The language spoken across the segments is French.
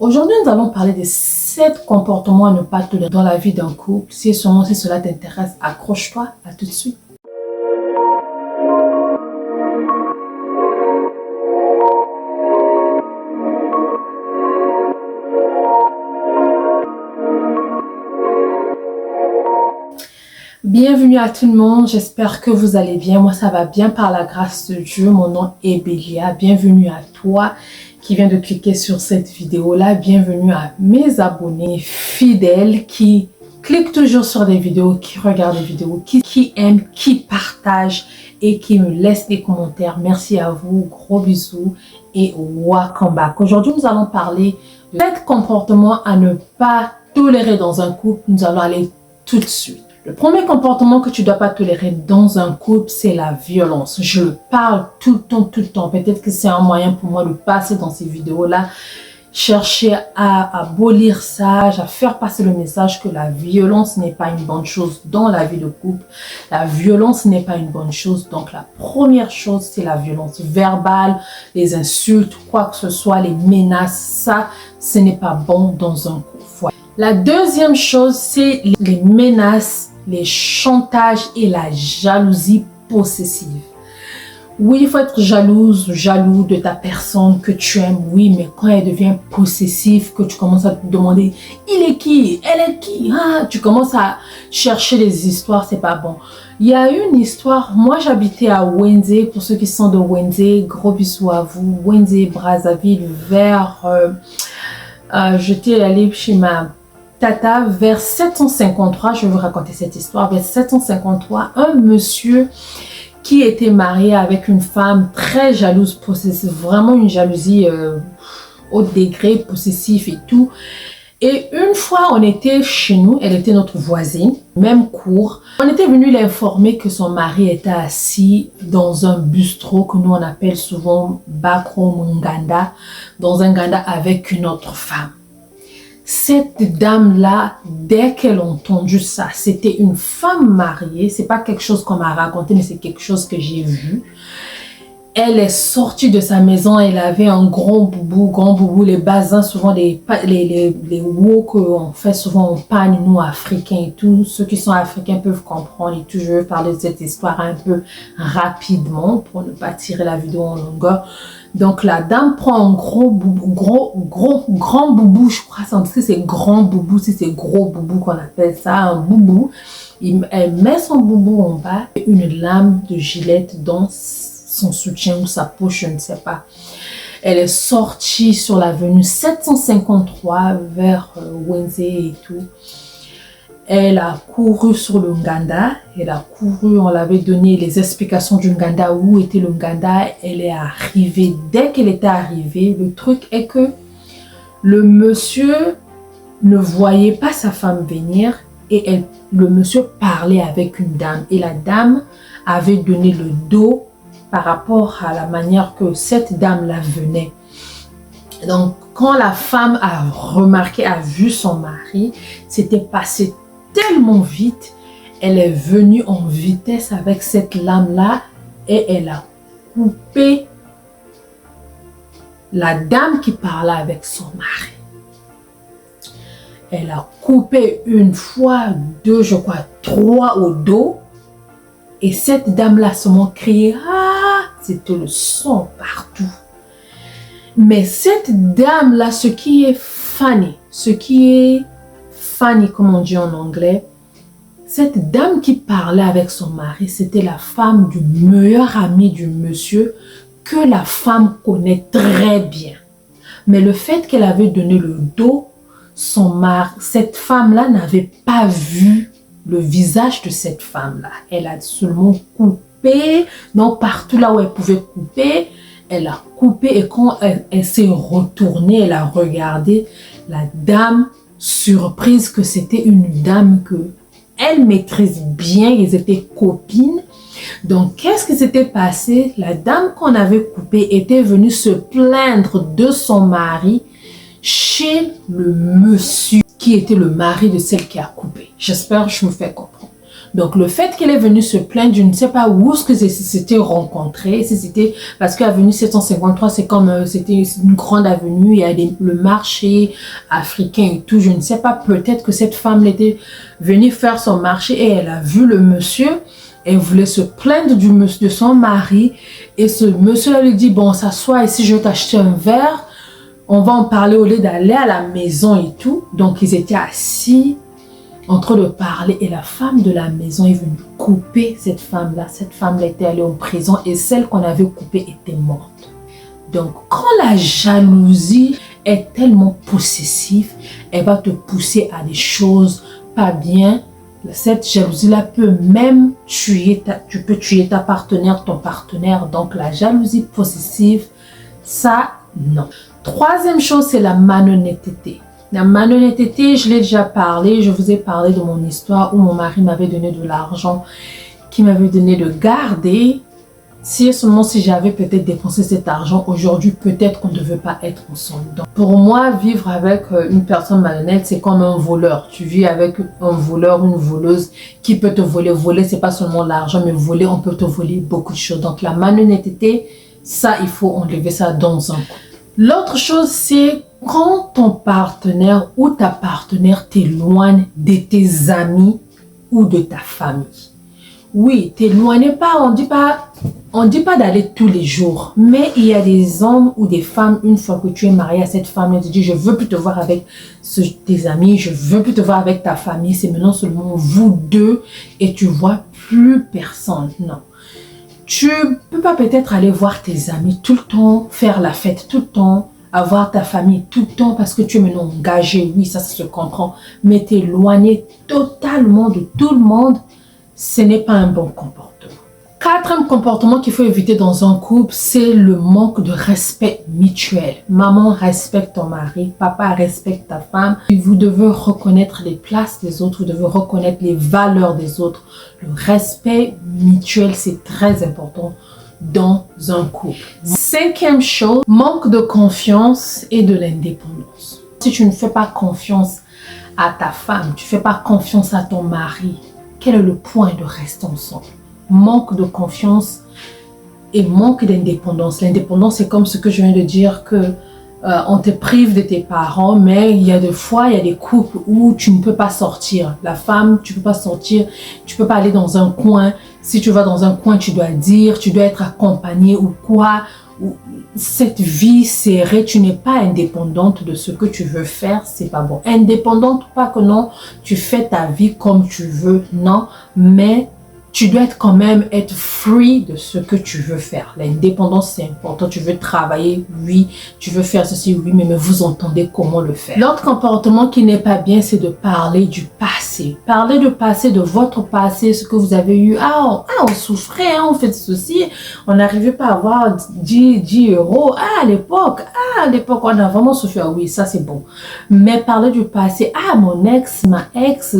Aujourd'hui, nous allons parler des 7 comportements à ne pas tolérer dans la vie d'un couple. Si cela t'intéresse, accroche-toi. À tout de suite. Bienvenue à tout le monde, j'espère que vous allez bien. Moi, ça va bien par la grâce de Dieu. Mon nom est Bélia. Bienvenue à toi qui viens de cliquer sur cette vidéo-là. Bienvenue à mes abonnés fidèles qui cliquent toujours sur des vidéos, qui regardent des vidéos, qui aiment, qui partagent et qui me laissent des commentaires. Merci à vous, gros bisous et welcome back. Aujourd'hui, nous allons parler de 7 comportements à ne pas tolérer dans un couple. Nous allons aller tout de suite. Le premier comportement que tu ne dois pas tolérer dans un couple, c'est la violence. Je le parle tout le temps. Peut-être que c'est un moyen pour moi de passer dans ces vidéos-là, chercher à abolir ça, à faire passer le message que la violence n'est pas une bonne chose dans la vie de couple. La violence n'est pas une bonne chose. Donc la première chose, c'est la violence verbale, les insultes, quoi que ce soit, les menaces. Ça, ce n'est pas bon dans un couple. Voilà. La deuxième chose, c'est les menaces, les chantages et la jalousie possessive. Oui, il faut être jaloux de ta personne que tu aimes, oui, mais quand elle devient possessive, que tu commences à te demander, il est qui? Elle est qui? Ah, tu commences à chercher des histoires, c'est pas bon. Il y a une histoire, moi j'habitais à Wenzé, pour ceux qui sont de Wenzé, gros bisous à vous, Wenzé, Brazzaville, j'étais allée chez ma tata vers 753, je vais vous raconter cette histoire, vers 753, un monsieur qui était marié avec une femme très jalouse, possessive, vraiment une jalousie haut degré, possessif et tout. Et une fois, on était chez nous, elle était notre voisine, même cour. On était venu l'informer que son mari était assis dans un bistrot que nous on appelle souvent Bakro Munganda, dans un ganda avec une autre femme. Cette dame-là, dès qu'elle a entendu ça, c'était une femme mariée. C'est pas quelque chose qu'on m'a raconté, mais c'est quelque chose que j'ai vu. Elle est sortie de sa maison, elle avait un grand boubou, les basins, souvent les wots qu'on fait souvent en panne, nous africains et tout. Ceux qui sont africains peuvent comprendre et tout. Je vais parler de cette histoire un peu rapidement pour ne pas tirer la vidéo en longueur. Donc la dame prend un grand boubou, je crois, c'est grand boubou, si c'est gros boubou qu'on appelle ça, un boubou. Elle met son boubou en bas et une lame de gilette dans son soutien ou sa poche, je ne sais pas. Elle est sortie sur l'avenue 753 vers Wenzé et tout. Elle a couru sur le Nganda, on l'avait donné les explications du Nganda, où était le Nganda, elle est arrivée. Dès qu'elle était arrivée, le truc est que le monsieur ne voyait pas sa femme venir et le monsieur parlait avec une dame. Et la dame avait donné le dos par rapport à la manière que cette dame-là venait. Donc, quand la femme a vu son mari, c'était passé tellement vite, elle est venue en vitesse avec cette lame-là et elle a coupé la dame qui parlait avec son mari. Elle a coupé une fois, 2, je crois, 3 au dos. Et cette dame-là seulement criait, ah, c'était le sang partout. Mais cette dame-là, ce qui est funny, comme on dit en anglais, cette dame qui parlait avec son mari, c'était la femme du meilleur ami du monsieur que la femme connaît très bien. Mais le fait qu'elle avait donné le dos, cette femme-là n'avait pas vu le visage de cette femme-là. Elle a seulement coupé, donc partout là où elle pouvait couper, elle a coupé et quand elle s'est retournée, elle a regardé la dame, surprise que c'était une dame que elle maîtrise bien, ils étaient copines. Donc, qu'est-ce qui s'était passé? La dame qu'on avait coupée était venue se plaindre de son mari chez le monsieur qui était le mari de celle qui a coupé. J'espère que je me fais comprendre. Donc, le fait qu'elle est venue se plaindre, je ne sais pas où est-ce que c'était rencontré. Si c'était parce qu'avenue 753, c'est comme, c'était une grande avenue, il y a le marché africain et tout. Je ne sais pas, peut-être que cette femme était venue faire son marché et elle a vu le monsieur. Elle voulait se plaindre de son mari. Et ce monsieur lui dit, bon, s'assois ici, je vais t'acheter un verre. On va en parler au lieu d'aller à la maison et tout. Donc, ils étaient assis en train de parler et la femme de la maison est venue couper cette femme-là. Cette femme-là était allée en prison et celle qu'on avait coupée était morte. Donc, quand la jalousie est tellement possessive, elle va te pousser à des choses pas bien. Cette jalousie-là peut même tuer, tu peux tuer ta partenaire, ton partenaire. Donc, la jalousie possessive, ça, non. Troisième chose, c'est la malhonnêteté. La malhonnêteté, je l'ai déjà parlé, je vous ai parlé de mon histoire où mon mari m'avait donné de l'argent, qui m'avait donné de garder. Si seulement si j'avais peut-être dépensé cet argent aujourd'hui, peut-être qu'on ne devait pas être ensemble. Donc, pour moi, vivre avec une personne malhonnête, c'est comme un voleur. Tu vis avec un voleur, une voleuse qui peut te voler. Voler, c'est pas seulement l'argent, mais voler, on peut te voler beaucoup de choses. Donc, la malhonnêteté, ça, il faut enlever ça dans un coup. L'autre chose, c'est quand ton partenaire ou ta partenaire t'éloigne de tes amis ou de ta famille. Oui, t'éloignez pas, on dit pas d'aller tous les jours. Mais il y a des hommes ou des femmes, une fois que tu es marié à cette femme, elle te dit, je veux plus te voir avec tes amis, je veux plus te voir avec ta famille. C'est maintenant seulement vous deux et tu vois plus personne. Non. Tu peux pas peut-être aller voir tes amis tout le temps, faire la fête tout le temps, avoir ta famille tout le temps parce que tu es maintenant engagé. Oui, ça se comprend. Mais t'éloigner totalement de tout le monde, ce n'est pas un bon comportement. Quatrième comportement qu'il faut éviter dans un couple, c'est le manque de respect mutuel. Maman respecte ton mari, papa respecte ta femme. Vous devez reconnaître les places des autres, vous devez reconnaître les valeurs des autres. Le respect mutuel, c'est très important dans un couple. Cinquième chose, manque de confiance et de l'indépendance. Si tu ne fais pas confiance à ta femme, tu ne fais pas confiance à ton mari, quel est le point de rester ensemble? Manque de confiance et manque d'indépendance. L'indépendance, c'est comme ce que je viens de dire que on te prive de tes parents, mais il y a des fois, il y a des couples où tu ne peux pas sortir. La femme, tu ne peux pas sortir, tu ne peux pas aller dans un coin. Si tu vas dans un coin, tu dois dire, tu dois être accompagné ou quoi. Cette vie serrée, tu n'es pas indépendante de ce que tu veux faire, c'est pas bon. Indépendante, pas que non, tu fais ta vie comme tu veux, non, mais tu dois quand même être free de ce que tu veux faire. L'indépendance, c'est important. Tu veux travailler, oui. Tu veux faire ceci, oui, mais vous entendez comment le faire. L'autre comportement qui n'est pas bien, c'est de parler du passé. Parler du passé, de votre passé, ce que vous avez eu. On souffrait, on fait ceci. On n'arrivait pas à avoir 10 euros. À l'époque, on a vraiment souffert. Oui, ça, c'est bon. Mais parler du passé. Mon ex, ma ex,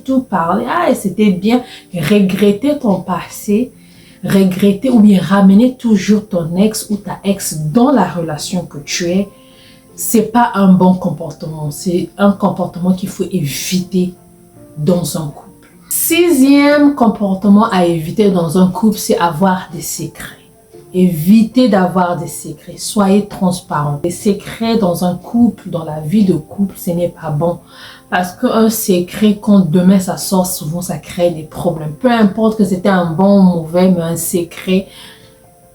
tout, parler. C'était bien. Regretter ton passé, regretter ou bien ramener toujours ton ex ou ta ex dans la relation que tu es, c'est pas un bon comportement. C'est un comportement qu'il faut éviter dans un couple. Sixième comportement à éviter dans un couple, c'est avoir des secrets. Évitez d'avoir des secrets. Soyez transparent. Les secrets dans un couple, dans la vie de couple, ce n'est pas bon. Parce qu'un secret, quand demain ça sort, souvent ça crée des problèmes. Peu importe que c'était un bon ou mauvais, mais un secret,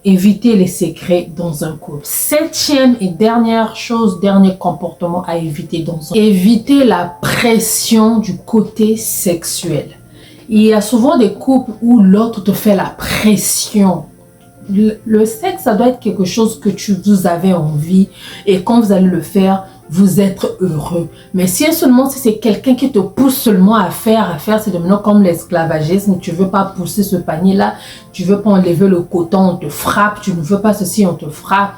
évitez les secrets dans un couple. Septième et dernière chose, dernier comportement à éviter dans un couple. Évitez la pression du côté sexuel. Il y a souvent des couples où l'autre te fait la pression. Le sexe, ça doit être quelque chose que vous avez envie et quand vous allez le faire, vous êtes heureux. Mais si seulement si c'est quelqu'un qui te pousse seulement à faire, c'est maintenant comme l'esclavagisme. Tu ne veux pas pousser ce panier-là, tu ne veux pas enlever le coton, on te frappe, tu ne veux pas ceci, on te frappe.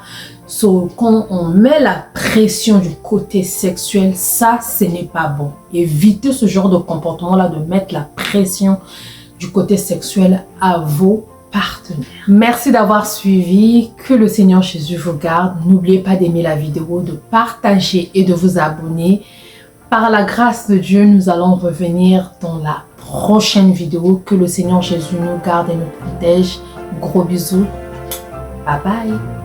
Quand on met la pression du côté sexuel, ça, ce n'est pas bon. Évitez ce genre de comportement-là, de mettre la pression du côté sexuel à vos partenaire. Merci d'avoir suivi. Que le Seigneur Jésus vous garde. N'oubliez pas d'aimer la vidéo, de partager et de vous abonner. Par la grâce de Dieu, nous allons revenir dans la prochaine vidéo. Que le Seigneur Jésus nous garde et nous protège. Gros bisous. Bye bye.